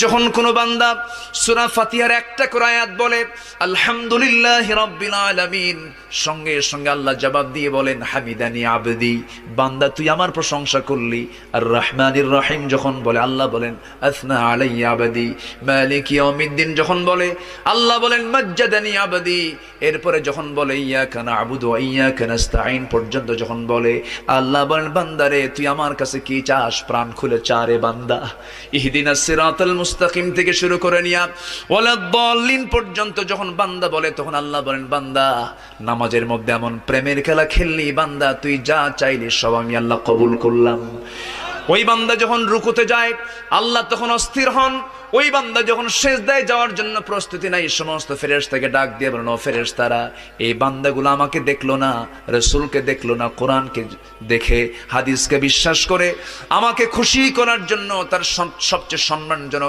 যখন কোনো বান্দা সূরা ফাতিহার একটা করে আয়াত বলে আলহামদুলিল্লাহি রাব্বিল আলামিন, সঙ্গে সঙ্গে আল্লাহ জবাব দিয়ে বলেন হামিদানি আবদি, বান্দা তুই আমার প্রশংসা করলি। আর রহমানির রহিম যখন বলে আল্লাহ বলেন আসনা আলাইয়া আবদি। মালিক ইয়াউমিদ্দিন যখন বলে আল্লাহ বলেন মাজ্জাদানি আবদি। এরপরে যখন বলে ইয়াকা না'বুদু ওয়া ইয়াকা নাস্তাঈন পর্যন্ত যখন বলে আল্লাহ বলেন বান্দারে তুই আমার কাছে কি চাস, প্রাণ খুলে চা রে বান্দা। ইহদিনাস সিরাতাল মুস্তাকিম থেকে শুরু করে নিয়া ওয়ালাদ-দাল্লিন পর্যন্ত যখন বান্দা বলে তখন আল্লাহ বলেন বান্দা নামাজের মধ্যে এমন প্রেমের খেলা খেললি বান্দা, তুই যা চাইলি সব আমি আল্লাহ কবুল করলাম। ওই বান্দা যখন রুকুতে যায় আল্লাহ তখন অস্থির হন। ওই বান্দা যখন সিজদায় যাওয়ার জন্য প্রস্তুতি নাই, সমস্ত ফেরেশতাকে ডাক দিয়ে বলেন ও ফেরেশতারা, এই বান্দাগুলো আমাকে দেখলো না, রাসূলকে দেখলো না, কোরআনকে দেখে হাদিসকে বিশ্বাস করে আমাকে খুশি করার জন্য তার সবচেয়ে সম্মানজনক